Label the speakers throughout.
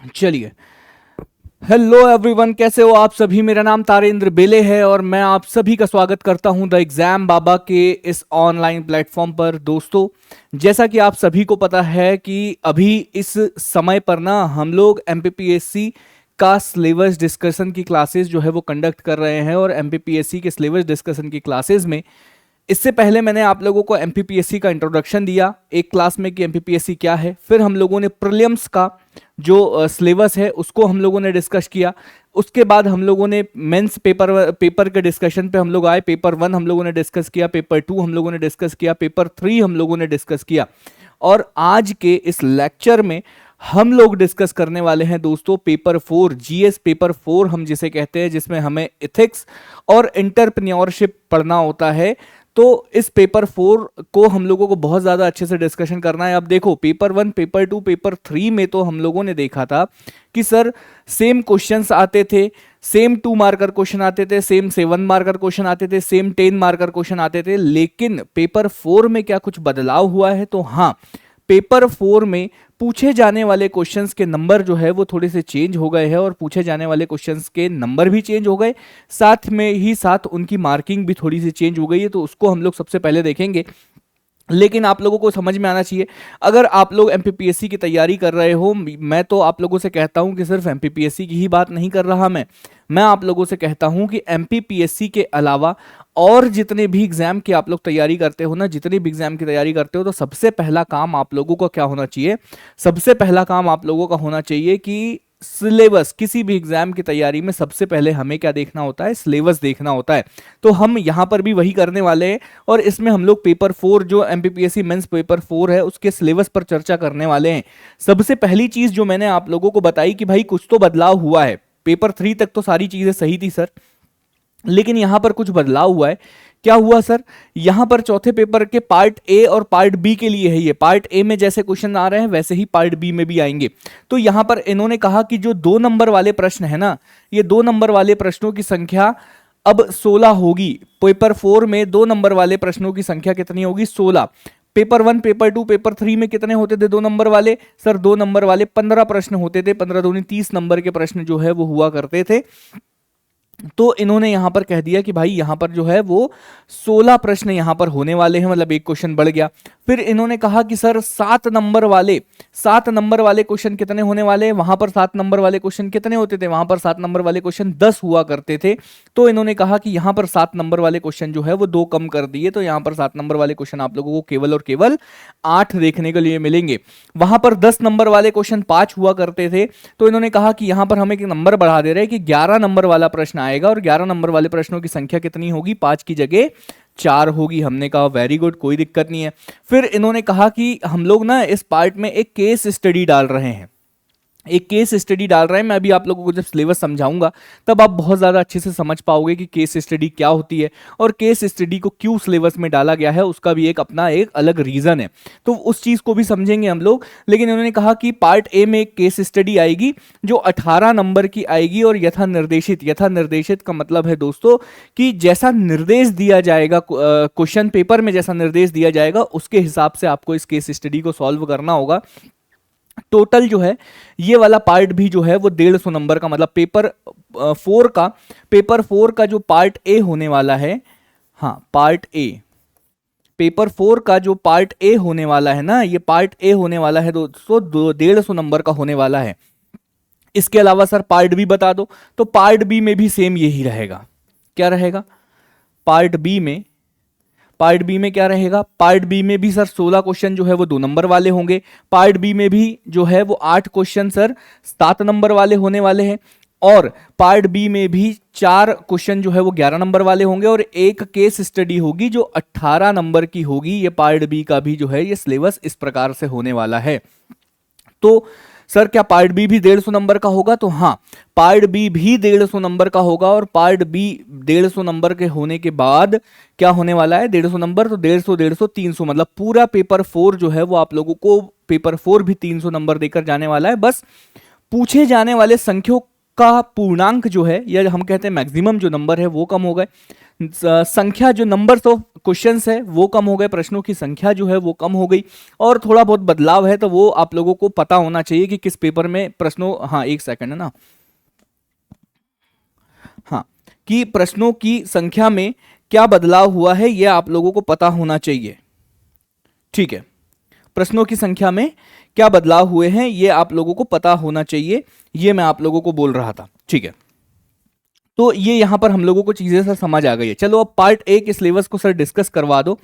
Speaker 1: चलिए, hello everyone, कैसे हो आप सभी। मेरा नाम तारेंद्र बेले है और मैं आप सभी का स्वागत करता हूं द एग्जाम बाबा के इस ऑनलाइन प्लेटफॉर्म पर। दोस्तों, जैसा कि आप सभी को पता है कि अभी इस समय पर ना हम लोग एमपीपीएससी का सिलेबस डिस्कशन की क्लासेस जो है वो कंडक्ट कर रहे हैं। और एमपीपीएससी के सिलेबस डिस्कशन की क्लासेस में इससे पहले मैंने आप लोगों को एमपीपीएससी का इंट्रोडक्शन दिया एक क्लास में कि एमपीपीएससी क्या है। फिर हम लोगों ने प्रीलिम्स का जो सिलेबस है उसको हम लोगों ने डिस्कस किया। उसके बाद हम लोगों ने मेंस पेपर के डिस्कशन पे हम लोग आए। पेपर 1 हम लोगों ने डिस्कस किया, पेपर 2 हम लोगों ने डिस्कस किया, पेपर 3 हम लोगों ने डिस्कस किया। और आज के इस लेक्चर में हम लोग डिस्कस करने वाले हैं दोस्तों पेपर 4, जीएस पेपर 4 हम जिसे कहते हैं, जिसमें हमें इथिक्स और एंटरप्रेन्योरशिप पढ़ना होता है। तो इस पेपर 4 को हम लोगों को बहुत ज़्यादा अच्छे से डिस्कशन करना है। अब देखो, पेपर 1, पेपर 2, पेपर 3 में तो हम लोगों ने देखा था कि सर सेम क्वेश्चंस आते थे, सेम 2 मार्कर क्वेश्चन आते थे, सेम 7 मार्कर क्वेश्चन आते थे, सेम 10 मार्कर क्वेश्चन आते थे। लेकिन पेपर 4 में क्या कुछ बदलाव हुआ है? तो हाँ, पेपर 4 में पूछे जाने वाले क्वेश्चंस के नंबर जो है वो थोड़े से चेंज हो गए हैं और पूछे जाने वाले क्वेश्चंस के नंबर भी चेंज हो गए, साथ में ही साथ उनकी मार्किंग भी थोड़ी सी चेंज हो गई है। तो उसको हम लोग सबसे पहले देखेंगे। लेकिन आप लोगों को समझ में आना चाहिए, अगर आप लोग एमपीपीएससी की तैयारी कर रहे हो, मैं तो आप लोगों से कहता हूं कि सिर्फ एमपीपीएससी की ही बात नहीं कर रहा मैं आप लोगों से कहता हूं कि एमपीपीएससी के अलावा और जितने भी एग्जाम की आप लोग तैयारी करते हो ना, जितने भी एग्जाम की तैयारी करते हो, तो सबसे पहला काम आप लोगों का क्या होना चाहिए? सबसे पहला काम आप लोगों का होना चाहिए कि सिलेबस। किसी भी एग्जाम की तैयारी में सबसे पहले हमें क्या देखना होता है? सिलेबस देखना होता है। तो हम यहां पर भी वही करने वाले हैं और इसमें हम लोग पेपर 4 जो एमपीपीएससी मेंस पेपर 4 है उसके सिलेबस पर चर्चा करने वाले हैं। सबसे पहली चीज जो मैंने आप लोगों को बताई कि भाई कुछ तो बदलाव हुआ है। पेपर 3 तक तो सारी चीजें सही थी सर, लेकिन यहां पर कुछ बदलाव हुआ है। क्या हुआ सर? यहां पर चौथे पेपर के पार्ट ए और पार्ट बी के लिए है। ये पार्ट ए में जैसे क्वेश्चन आ रहे हैं वैसे ही पार्ट बी में भी आएंगे। तो यहां पर इन्होंने कहा कि जो 2 नंबर वाले प्रश्न है ना, ये 2 नंबर वाले प्रश्नों की संख्या अब 16 होगी। पेपर 4 में 2 नंबर वाले प्रश्नों की संख्या कितनी होगी? 16। पेपर 1, पेपर 2, पेपर 3 में कितने होते थे 2 नंबर वाले? सर 2 नंबर वाले 15 प्रश्न होते थे। 15 दूनी 30 नंबर के प्रश्न जो है वो हुआ करते थे। तो इन्होंने यहां पर कह दिया कि भाई यहां पर जो है वो 16 प्रश्न यहां पर होने वाले हैं, मतलब एक क्वेश्चन बढ़ गया। फिर इन्होंने कहा कि सर 7 नंबर वाले क्वेश्चन कितने होने वाले हैं? वहां पर 7 नंबर वाले क्वेश्चन कितने होते थे? वहां पर 7 नंबर वाले क्वेश्चन 10 हुआ करते थे। तो इन्होंने कहा कि यहां पर 7 नंबर वाले क्वेश्चन जो है वो 2 कम कर दिए। तो यहां पर 7 नंबर वाले क्वेश्चन आप लोगों को केवल और केवल 8 देखने के लिए मिलेंगे। वहां पर 10 नंबर वाले क्वेश्चन 5 हुआ करते थे। तो इन्होंने कहा कि यहां पर हम एक नंबर बढ़ा दे रहे हैं कि 11 नंबर वाला प्रश्न आएगा और 11 नंबर वाले प्रश्नों की संख्या कितनी होगी? 5 की जगह 4 होगी। हमने कहा वेरी गुड, कोई दिक्कत नहीं है। फिर इन्होंने कहा कि हम लोग ना इस पार्ट में एक केस स्टडी डाल रहे हैं। एक केस स्टडी डाल रहे हैं। मैं अभी आप लोगों को जब सिलेबस समझाऊंगा तब आप बहुत ज़्यादा अच्छे से समझ पाओगे कि केस स्टडी क्या होती है और केस स्टडी को क्यों सिलेबस में डाला गया है, उसका भी एक अपना एक अलग रीज़न है। तो उस चीज़ को भी समझेंगे हम लोग। लेकिन उन्होंने कहा कि पार्ट ए में एक केस स्टडी आएगी जो 18 नंबर की आएगी और यथा निर्देशित का मतलब है दोस्तों कि जैसा निर्देश दिया जाएगा, क्वेश्चन पेपर में जैसा निर्देश दिया जाएगा उसके हिसाब से आपको इस केस स्टडी को सॉल्व करना होगा। टोटल जो है ये वाला पार्ट भी जो है वो 150 नंबर का, मतलब पेपर 4 का जो पार्ट ए होने वाला है, हाँ पार्ट ए, पेपर 4 का जो पार्ट ए होने वाला है ना, ये पार्ट ए होने वाला है दोस्तों 150 नंबर का होने वाला है। इसके अलावा सर पार्ट बी बता दो, तो पार्ट बी में भी सेम यही रहेगा। क्या रहेगा पार्ट बी में क्या रहेगा? पार्ट बी में भी सर 16 क्वेश्चन जो है वो 2 नंबर वाले होंगे। पार्ट बी में भी जो है वो 8 क्वेश्चन सर 7 नंबर वाले होने वाले हैं और पार्ट बी में भी 4 क्वेश्चन जो है वो 11 नंबर वाले होंगे और एक केस स्टडी होगी जो 18 नंबर की होगी। ये पार्ट बी का भी जो है ये सिलेबस इस प्रकार से होने वाला है। तो सर क्या पार्ट बी भी 150 नंबर का होगा? तो हाँ, पार्ट बी भी 150 नंबर का होगा और पार्ट बी 150 नंबर के होने के बाद क्या होने वाला है? 150 नंबर तो 150 300, मतलब पूरा पेपर 4 जो है वो आप लोगों को पेपर 4 भी 300 नंबर देकर जाने वाला है। बस पूछे जाने वाले संख्यों का पूर्णांक जो है या हम कहते हैं मैक्सिमम जो नंबर है वो कम हो गए। संख्या जो नंबर्स ऑफ क्वेश्चंस है वो कम हो गए, प्रश्नों की संख्या जो है वो कम हो गई, और थोड़ा बहुत बदलाव है तो वो आप लोगों को पता होना चाहिए कि किस पेपर में प्रश्नों, हाँ एक सेकंड है ना, हाँ, कि प्रश्नों की संख्या में क्या बदलाव हुआ है ये आप लोगों को पता होना चाहिए। ठीक है, प्रश्नों की संख्या में क्या बदलाव हुए हैं ये आप लोगों को पता होना चाहिए, ये मैं आप लोगों को बोल रहा था। ठीक है, तो ये यहां पर हम लोगों को चीजें सर समझ आ गई है। चलो अब पार्ट ए के सिलेबस को सर डिस्कस करवा दो।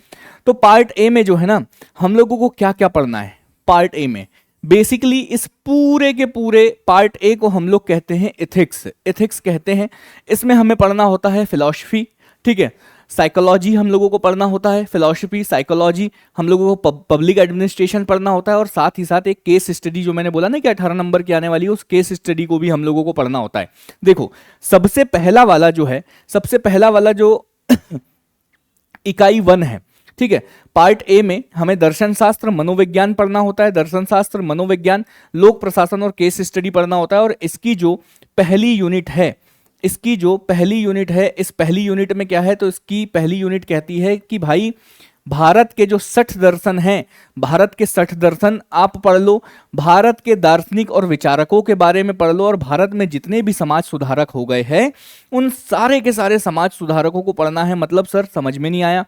Speaker 1: तो पार्ट ए में जो है ना हम लोगों को क्या क्या पढ़ना है पार्ट ए में, बेसिकली इस पूरे के पूरे पार्ट ए को हम लोग कहते हैं एथिक्स, एथिक्स कहते हैं। इसमें हमें पढ़ना होता है फिलॉसफी, ठीक है, साइकोलॉजी हम लोगों को पढ़ना होता है, फिलॉसफी साइकोलॉजी हम लोगों को पब्लिक एडमिनिस्ट्रेशन पढ़ना होता है, और साथ ही साथ एक केस स्टडी जो मैंने बोला ना कि 18 नंबर की आने वाली है, उस केस स्टडी को भी हम लोगों को पढ़ना होता है। देखो सबसे पहला वाला जो है, सबसे पहला वाला जो इकाई 1 है, ठीक है, पार्ट ए में हमें दर्शन शास्त्र मनोविज्ञान पढ़ना होता है, दर्शन शास्त्र मनोविज्ञान लोक प्रशासन और केस स्टडी पढ़ना होता है। और इसकी जो पहली यूनिट है, इसकी जो पहली यूनिट है, इस पहली यूनिट में क्या है, तो इसकी पहली यूनिट कहती है कि भाई भारत के जो 60 दर्शन हैं, भारत के 60 दर्शन आप पढ़ लो, भारत के दार्शनिक और विचारकों के बारे में पढ़ लो, और भारत में जितने भी समाज सुधारक हो गए हैं उन सारे के सारे समाज सुधारकों को पढ़ना है। मतलब सर समझ में नहीं आया,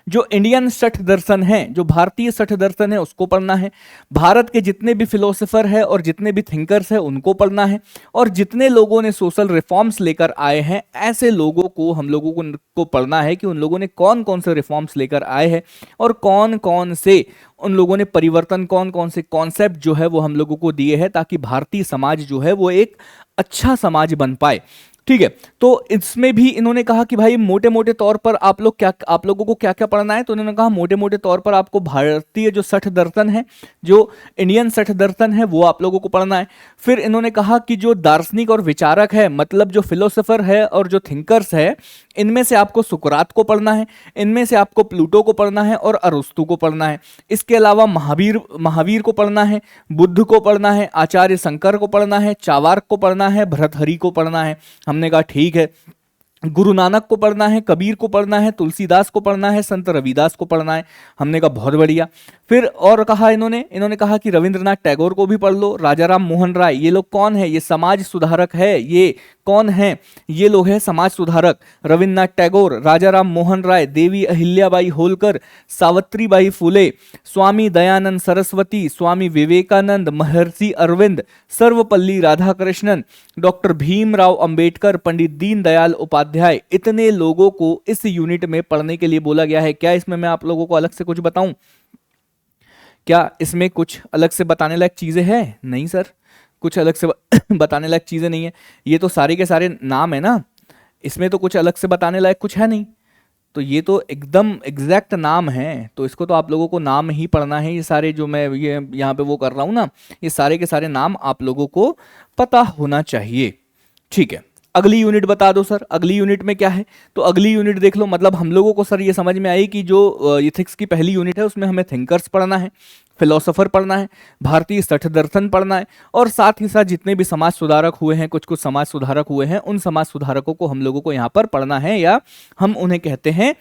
Speaker 1: जो इंडियन 60 दर्शन है, जो भारतीय 60 दर्शन है उसको पढ़ना है, भारत के जितने भी फिलोसोफर है और जितने भी थिंकर्स है उनको पढ़ना है, और जितने लोगों ने सोशल रिफॉर्म्स लेकर आए हैं ऐसे लोगों को हम लोगों को पढ़ना है कि उन लोगों ने कौन कौन से रिफॉर्म्स लेकर आए हैं और कौन कौन से उन लोगों ने परिवर्तन, कौन कौन से कॉन्सेप्ट जो है वो हम लोगों को दिए हैं, ताकि भारतीय समाज जो है वो एक अच्छा समाज बन पाए। ठीक है, तो इसमें भी इन्होंने कहा कि भाई मोटे मोटे तौर पर आप लोगों को क्या क्या पढ़ना है, तो इन्होंने कहा मोटे मोटे तौर पर आपको भारतीय जो 60 दर्शन है, जो इंडियन 60 दर्शन है वो आप लोगों को पढ़ना है। फिर इन्होंने कहा कि जो दार्शनिक और विचारक है, मतलब जो फिलोसोफर है और जो थिंकर्स है, इनमें से आपको सुकरात को पढ़ना है, इनमें से आपको प्लूटो को पढ़ना है और अरस्तु को पढ़ना है। इसके अलावा महावीर को पढ़ना है, बुद्ध को पढ़ना है, आचार्य शंकर को पढ़ना है, चावार्क को पढ़ना है, भर्तृहरि को पढ़ना है। हमने कहा ठीक है, गुरु नानक को पढ़ना है, कबीर को पढ़ना है, तुलसीदास को पढ़ना है, संत रविदास को पढ़ना है। हमने कहा बहुत बढ़िया। फिर और कहा इन्होंने कहा कि रविंद्रनाथ टैगोर को भी पढ़ लो, राजा राम मोहन राय, ये लोग कौन है, ये समाज सुधारक है। ये कौन है, ये लोग हैं समाज सुधारक, रविंद्रनाथ टैगोर, राजा राम मोहन राय, देवी अहिल्याबाई होलकर, सावित्रीबाई फुले, स्वामी दयानंद सरस्वती, स्वामी विवेकानंद, महर्षि अरविंद, सर्वपल्ली राधाकृष्णन, डॉक्टर भीमराव अंबेडकर, पंडित दीनदयाल उपाध्याय, इतने लोगों को इस यूनिट में पढ़ने के लिए बोला गया है। क्या इसमें मैं आप लोगों को अलग से कुछ बताऊं? क्या इसमें कुछ अलग से बताने लायक चीजें हैं? नहीं सर, कुछ अलग से बताने लायक चीजें नहीं है। ये तो सारे के सारे नाम है ना, इसमें तो कुछ अलग से बताने लायक कुछ है नहीं। तो ये तो एकदम एग्जैक्ट नाम है, तो इसको तो आप लोगों को नाम ही पढ़ना है। ये सारे जो मैं ये यहाँ पे वो कर रहा हूँ ना, ये सारे के सारे नाम आप लोगों को पता होना चाहिए। ठीक है, अगली यूनिट बता दो सर, अगली यूनिट में क्या है? तो अगली यूनिट देख लो, मतलब हम लोगों को सर ये समझ में आई कि जो एथिक्स की पहली यूनिट है उसमें हमें थिंकर्स पढ़ना है, फिलोसोफर पढ़ना है, भारतीय 60 दर्शन पढ़ना है, और साथ ही साथ जितने भी समाज सुधारक हुए हैं, कुछ कुछ समाज सुधारक हुए हैं, उन समाज सुधारकों को हम लोगों को यहाँ पर पढ़ना है, या हम उन्हें कहते हैं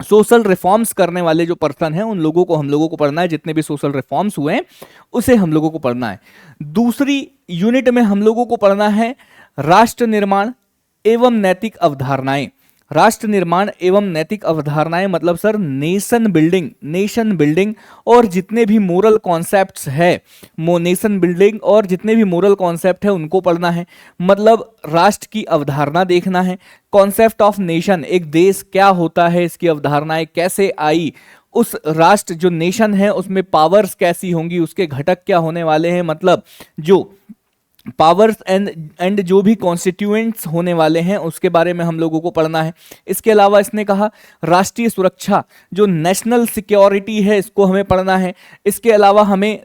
Speaker 1: सोशल रिफॉर्म्स करने वाले जो पर्सन हैं, उन लोगों को हम लोगों को पढ़ना है। जितने भी सोशल रिफॉर्म्स हुए हैं उसे हम लोगों को पढ़ना है। दूसरी यूनिट में हम लोगों को पढ़ना है राष्ट्र निर्माण एवं नैतिक अवधारणाएं। राष्ट्र निर्माण एवं नैतिक अवधारणाएं मतलब sir nation building, nation building और जितने भी मोरल कॉन्सेप्ट्स है, नेशन बिल्डिंग और जितने भी मोरल कॉन्सेप्ट है उनको पढ़ना है। मतलब राष्ट्र की अवधारणा देखना है, कॉन्सेप्ट ऑफ नेशन, एक देश क्या होता है, इसकी अवधारणाएं कैसे आई, उस राष्ट्र जो नेशन है उसमें पावर्स कैसी होंगी, उसके घटक क्या होने वाले हैं, मतलब जो पावर्स एंड जो भी कॉन्स्टिट्यूएंट्स होने वाले हैं उसके बारे में हम लोगों को पढ़ना है। इसके अलावा इसने कहा राष्ट्रीय सुरक्षा, जो नेशनल सिक्योरिटी है, इसको हमें पढ़ना है। इसके अलावा हमें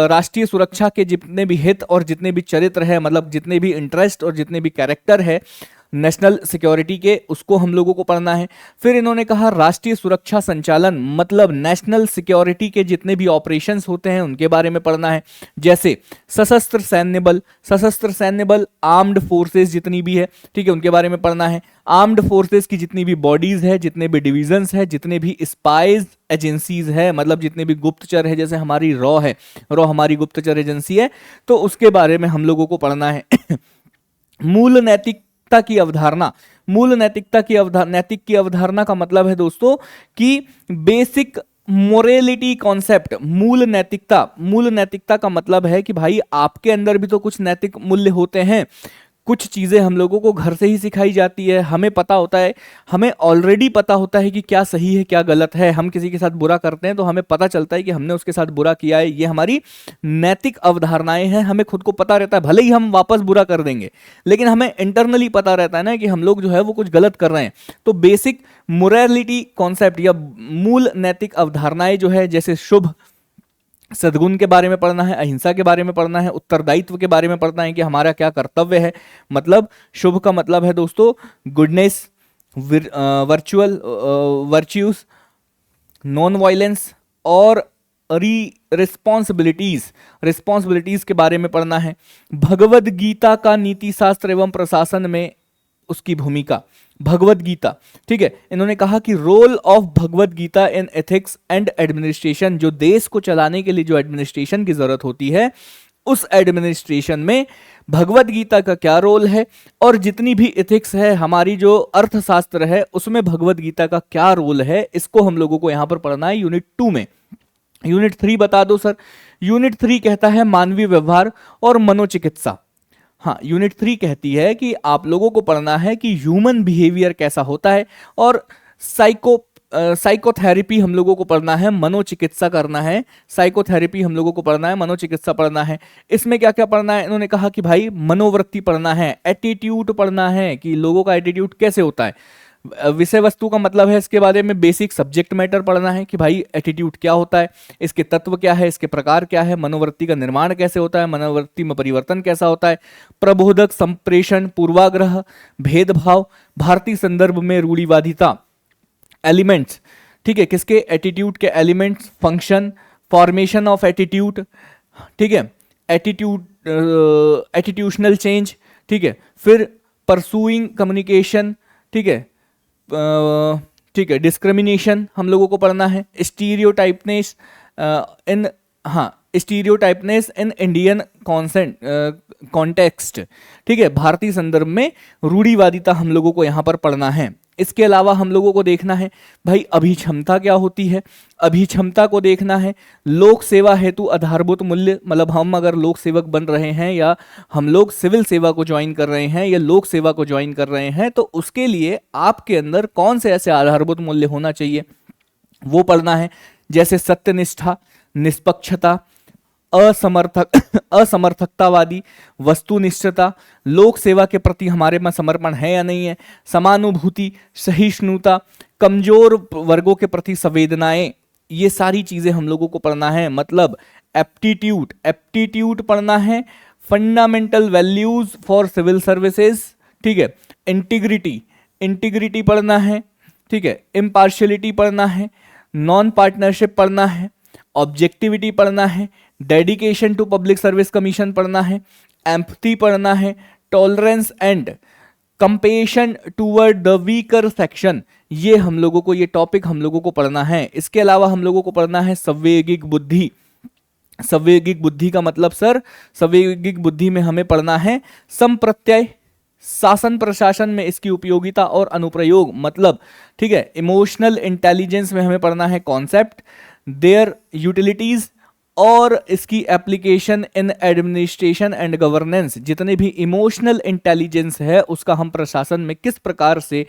Speaker 1: राष्ट्रीय सुरक्षा के जितने भी हित और जितने भी चरित्र है, मतलब जितने भी इंटरेस्ट और जितने भी कैरेक्टर है नेशनल सिक्योरिटी के, उसको हम लोगों को पढ़ना है। फिर इन्होंने कहा राष्ट्रीय सुरक्षा संचालन, मतलब नेशनल सिक्योरिटी के जितने भी ऑपरेशंस होते हैं उनके बारे में पढ़ना है, जैसे सशस्त्र सैन्य बल आर्म्ड फोर्सेस जितनी भी है, ठीक है, उनके बारे में पढ़ना है। आर्म्ड फोर्सेस की जितनी भी बॉडीज है, जितने भी डिविजन्स है, जितने भी स्पाइज एजेंसीज है, मतलब जितने भी गुप्तचर है, जैसे हमारी रॉ है, रॉ हमारी गुप्तचर एजेंसी है, तो उसके बारे में हम लोगों को पढ़ना है। मूल नैतिकता की अवधारणा, नैतिक की अवधारणा का मतलब है दोस्तों कि बेसिक मोरेलिटी कॉन्सेप्ट। मूल नैतिकता का मतलब है कि भाई आपके अंदर भी तो कुछ नैतिक मूल्य होते हैं। कुछ चीजें हम लोगों को घर से ही सिखाई जाती है, हमें पता होता है, हमें ऑलरेडी पता होता है कि क्या सही है क्या गलत है। हम किसी के साथ बुरा करते हैं तो हमें पता चलता है कि हमने उसके साथ बुरा किया है, ये हमारी नैतिक अवधारणाएं हैं, हमें खुद को पता रहता है। भले ही हम वापस बुरा कर देंगे, लेकिन हमें इंटरनली पता रहता है ना कि हम लोग जो है वो कुछ गलत कर रहे हैं। तो बेसिक मोरालिटी कॉन्सेप्ट या मूल नैतिक अवधारणाएं जो है, जैसे शुभ, सद्गुण के बारे में पढ़ना है, अहिंसा के बारे में पढ़ना है, उत्तरदायित्व के बारे में पढ़ना है कि हमारा क्या कर्तव्य है। मतलब शुभ का मतलब है दोस्तों गुडनेस, वर्च्यूज, नॉन वायलेंस, और रिस्पॉन्सिबिलिटीज के बारे में पढ़ना है। भगवद गीता का नीति शास्त्र एवं प्रशासन में उसकी भूमिका, भगवद गीता, ठीक है। इन्होंने कहा कि role of Bhagavad Gita in ethics and administration, जो देश को चलाने के लिए जो एडमिनिस्ट्रेशन की जरूरत होती है, उस एडमिनिस्ट्रेशन में भगवद गीता का क्या रोल है, और जितनी भी एथिक्स है, हमारी जो अर्थशास्त्र है, उसमें भगवद गीता का क्या रोल है, इसको हम लोगों को यहां पर पढ़ना है यूनिट 2 में। यूनिट 3 बता दो सर। यूनिट 3 कहता है मानवीय व्यवहार और मनोचिकित्सा। हाँ, यूनिट 3 कहती है कि आप लोगों को पढ़ना है कि ह्यूमन बिहेवियर कैसा होता है, और साइकोथेरेपी हम लोगों को पढ़ना है, मनोचिकित्सा करना है, साइकोथेरेपी हम लोगों को पढ़ना है, मनोचिकित्सा पढ़ना है। इसमें क्या क्या पढ़ना है, इन्होंने कहा कि भाई मनोवृत्ति पढ़ना है, एटीट्यूड पढ़ना है कि लोगों का एटीट्यूड कैसे होता है। विषय वस्तु का मतलब है इसके बारे में बेसिक सब्जेक्ट मैटर पढ़ना है कि भाई एटीट्यूड क्या होता है, इसके तत्व क्या है, इसके प्रकार क्या है, मनोवृत्ति का निर्माण कैसे होता है, मनोवृत्ति में परिवर्तन कैसा होता है, प्रबोधक, संप्रेषण, पूर्वाग्रह, भेदभाव, भारतीय संदर्भ में रूढ़िवादिता, एलिमेंट्स, ठीक है, किसके, एटीट्यूड के elements, function, formation of attitude, ठीक है, एटीट्यूशनल चेंज, ठीक है, फिर परसुइंग कम्युनिकेशन, ठीक है, डिस्क्रिमिनेशन हम लोगों को पढ़ना है, स्टीरियोटाइपनेस इन इंडियन कॉन्टेक्स्ट, ठीक है, भारतीय संदर्भ में रूढ़िवादिता हम लोगों को यहाँ पर पढ़ना है। इसके अलावा हम लोगों को देखना है भाई अभिक्षमता क्या होती है, अभिक्षमता को देखना है। लोक सेवा हेतु आधारभूत मूल्य, मतलब हम अगर लोक सेवक बन रहे हैं या हम लोग सिविल सेवा को ज्वाइन कर रहे हैं या लोक सेवा को ज्वाइन कर रहे हैं, तो उसके लिए आपके अंदर कौन से ऐसे आधारभूत मूल्य होना चाहिए वो पढ़ना है, जैसे सत्यनिष्ठा, निष्पक्षता, असमर्थकतावादी, वस्तुनिष्ठता, लोक सेवा के प्रति हमारे में समर्पण है या नहीं है, समानुभूति, सहिष्णुता, कमजोर वर्गों के प्रति संवेदनाएं, ये सारी चीजें हम लोगों को पढ़ना है। मतलब एप्टीट्यूड पढ़ना है, fundamental values for civil services, ठीक है, इंटीग्रिटी पढ़ना है, ठीक है, इम्पार्शियलिटी पढ़ना है, नॉन पार्टनरशिप पढ़ना है, ऑब्जेक्टिविटी पढ़ना है, dedication to public service commission पढ़ना है, एम्पथी पढ़ना है, tolerance and compassion toward the weaker section, ये हम लोगों को, ये टॉपिक हम लोगों को पढ़ना है। इसके अलावा हम लोगों को पढ़ना है संवेगिक बुद्धि। संवेगिक बुद्धि का मतलब सर, संवेगिक बुद्धि में हमें पढ़ना है संप्रत्यय, शासन प्रशासन में इसकी उपयोगिता और अनुप्रयोग, मतलब ठीक है, इमोशनल इंटेलिजेंस में हमें पढ़ना है कॉन्सेप्ट, देयर यूटिलिटीज और इसकी application in administration and governance. जितने भी इमोशनल इंटेलिजेंस है उसका हम प्रशासन में किस प्रकार से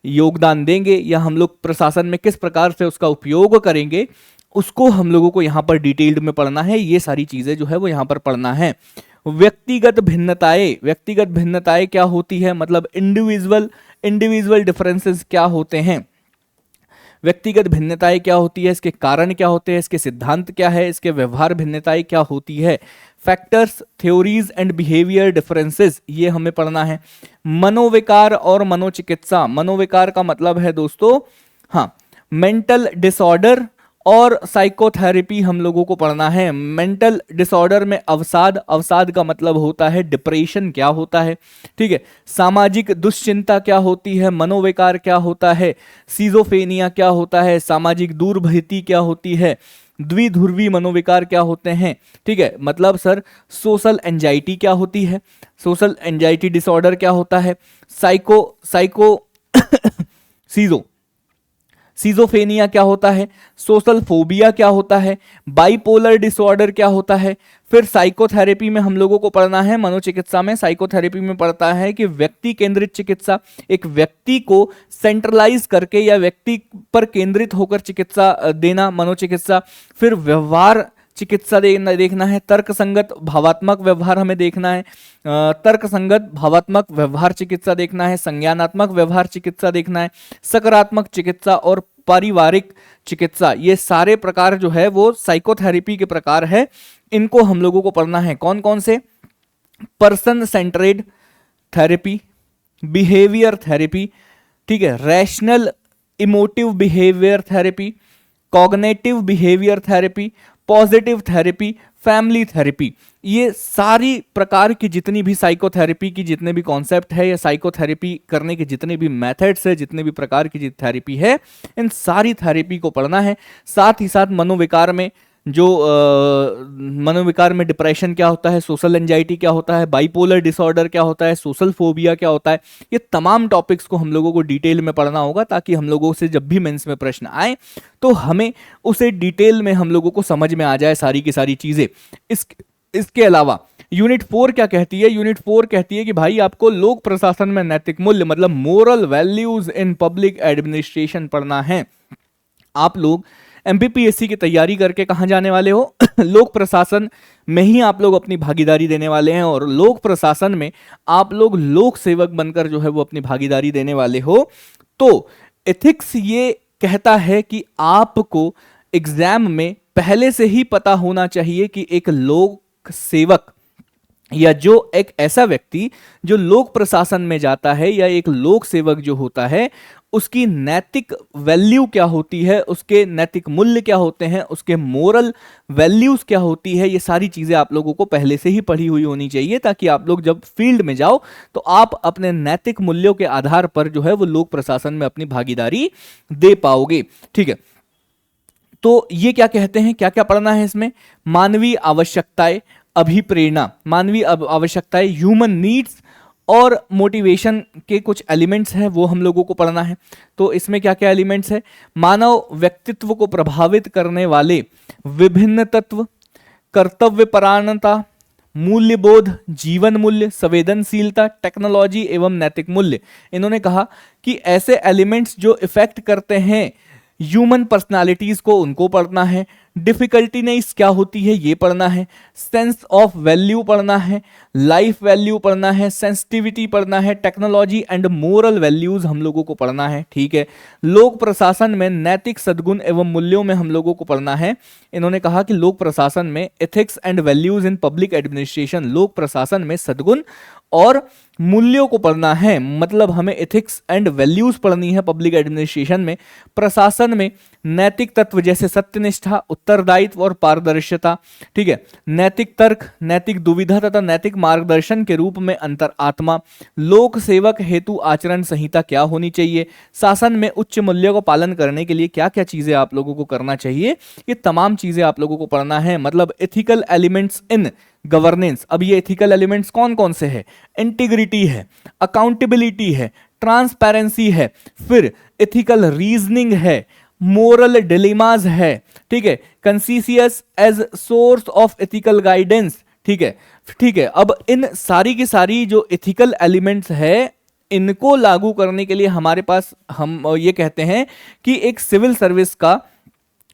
Speaker 1: योगदान देंगे या हम लोग प्रशासन में किस प्रकार से उसका उपयोग करेंगे, उसको हम लोगों को यहाँ पर डिटेल्ड में पढ़ना है। ये सारी चीजें जो है वो यहाँ पर पढ़ना है। व्यक्तिगत भिन्नताएं क्या होती है, मतलब इंडिविजुअल डिफरेंसेस क्या होते हैं। व्यक्तिगत भिन्नताएं क्या होती है, इसके कारण क्या होते हैं, इसके सिद्धांत क्या है, इसके व्यवहार भिन्नताएं क्या होती है, factors, theories and behaviour differences, ये हमें पढ़ना है। मनोविकार और मनोचिकित्सा, मनोविकार का मतलब है दोस्तों हाँ मेंटल डिसऑर्डर, और साइकोथेरेपी हम लोगों को पढ़ना है। मेंटल डिसऑर्डर में अवसाद, अवसाद का मतलब होता है डिप्रेशन क्या होता है, ठीक है। सामाजिक दुश्चिंता क्या होती है, मनोविकार क्या होता है, सीजोफेनिया क्या होता है, सामाजिक दूरभीति क्या होती है, द्विध्रुवी मनोविकार क्या होते हैं, ठीक है। मतलब सर सोशल एंजाइटी क्या होती है, सोशल एंजाइटी डिसऑर्डर क्या होता है, साइको सीजोफेनिया क्या होता है, सोशल फोबिया क्या होता है, बाइपोलर डिसऑर्डर क्या होता है। फिर साइकोथेरेपी में हम लोगों को पढ़ना है, मनोचिकित्सा में साइकोथेरेपी में पढ़ता है कि व्यक्ति केंद्रित चिकित्सा, एक व्यक्ति को सेंट्रलाइज करके या व्यक्ति पर केंद्रित होकर चिकित्सा देना, मनोचिकित्सा। फिर व्यवहार चिकित्सा देखना है, तर्क संगत भावात्मक व्यवहार हमें देखना है, तर्क संगत भावात्मक व्यवहार चिकित्सा देखना है, संज्ञानात्मक व्यवहार चिकित्सा देखना है, सकारात्मक चिकित्सा और पारिवारिक चिकित्सा। ये सारे प्रकार जो है वो साइकोथेरेपी के प्रकार है, इनको हम लोगों को पढ़ना है। कौन कौन से? पर्सन सेंट्रेड थेरेपी, बिहेवियर थेरेपी, ठीक है, rational emotive behaviour therapy, cognitive behaviour therapy, positive therapy, family therapy. ये सारी प्रकार की जितनी भी साइकोथेरेपी की जितने भी कॉन्सेप्ट है या साइकोथेरेपी करने के जितने भी मेथड्स है, जितने भी प्रकार की थेरेपी है, इन सारी थेरेपी को पढ़ना है। साथ ही साथ मनोविकार में जो मनोविकार में डिप्रेशन क्या होता है, सोशल एंजाइटी क्या होता है, बाइपोलर डिसऑर्डर क्या होता है, सोशल फोबिया क्या होता है, ये तमाम टॉपिक्स को हम लोगों को डिटेल में पढ़ना होगा, ताकि हम लोगों से जब भी मेंस में प्रश्न आए तो हमें उसे डिटेल में हम लोगों को समझ में आ जाए सारी की सारी चीजें। इसके अलावा यूनिट 4 क्या कहती है? यूनिट 4 कहती है कि भाई आपको लोक प्रशासन में नैतिक मूल्य मतलब moral values in public administration पढ़ना है। आप लोग एमपीपीएससी की तैयारी करके कहां जाने वाले हो? लोक प्रशासन में ही आप लोग अपनी भागीदारी देने वाले हैं, और लोक प्रशासन में आप लोग लोक सेवक बनकर जो है वो अपनी भागीदारी देने वाले हो। तो एथिक्स ये कहता है कि आपको एग्जाम में पहले से ही पता होना चाहिए कि एक लोक सेवक या जो एक ऐसा व्यक्ति जो लोक प्रशासन में जाता है या एक लोक सेवक जो होता है, उसकी नैतिक वैल्यू क्या होती है, उसके नैतिक मूल्य क्या होते हैं, उसके मोरल वैल्यूज क्या होती है, ये सारी चीजें आप लोगों को पहले से ही पढ़ी हुई होनी चाहिए, ताकि आप लोग जब फील्ड में जाओ तो आप अपने नैतिक मूल्यों के आधार पर जो है वो लोक प्रशासन में अपनी भागीदारी दे पाओगे। ठीक है, तो ये क्या कहते हैं, क्या क्या पढ़ना है इसमें? मानवीय आवश्यकताएं, अभिप्रेरणा, मानवीय आवश्यकताएं, ह्यूमन नीड्स और मोटिवेशन के कुछ एलिमेंट्स हैं, वो हम लोगों को पढ़ना है। तो इसमें क्या क्या एलिमेंट्स है? मानव व्यक्तित्व को प्रभावित करने वाले विभिन्न तत्व, कर्तव्यपरायणता, मूल्यबोध, जीवन मूल्य, संवेदनशीलता, टेक्नोलॉजी एवं नैतिक मूल्य। इन्होंने कहा कि ऐसे एलिमेंट्स जो इफेक्ट करते हैं ह्यूमन पर्सनालिटीज को, उनको पढ़ना है। डिफिकल्टीनेस क्या होती है ये पढ़ना है। सेंस ऑफ वैल्यू पढ़ना है, लाइफ वैल्यू पढ़ना है, सेंसिटिविटी पढ़ना है, टेक्नोलॉजी एंड मोरल वैल्यूज हम लोगों को पढ़ना है। ठीक है, लोक प्रशासन में नैतिक सद्गुण एवं मूल्यों में हम लोगों को पढ़ना है। इन्होंने कहा कि लोक प्रशासन में ethics and values in public administration, लोक प्रशासन में सद्गुण और मूल्यों को पढ़ना है, मतलब हमें एथिक्स एंड वैल्यूज पढ़नी है पब्लिक एडमिनिस्ट्रेशन में। प्रशासन में नैतिक तत्व जैसे सत्यनिष्ठा, उत्तरदायित्व और पारदर्शिता। ठीक है, नैतिक तर्क, नैतिक दुविधा तथा नैतिक मार्गदर्शन के रूप में अंतरात्मा। लोक सेवक हेतु आचरण संहिता क्या होनी चाहिए? शासन में उच्च मूल्यों का पालन करने के लिए क्या क्या चीजें आप लोगों को करना चाहिए, ये तमाम चीजें आप लोगों को पढ़ना है। मतलब एथिकल एलिमेंट्स इन गवर्नेंस। अब ये एथिकल एलिमेंट्स कौन कौन से हैं? इंटीग्रिटी है, अकाउंटेबिलिटी है, ट्रांसपेरेंसी है, फिर एथिकल रीजनिंग है, मोरल डिलेमास है, ठीक है, conscience as source of ethical guidance. ठीक है, ठीक है। अब इन सारी की सारी जो एथिकल एलिमेंट्स है, इनको लागू करने के लिए हमारे पास, हम ये कहते हैं कि एक सिविल सर्विस का,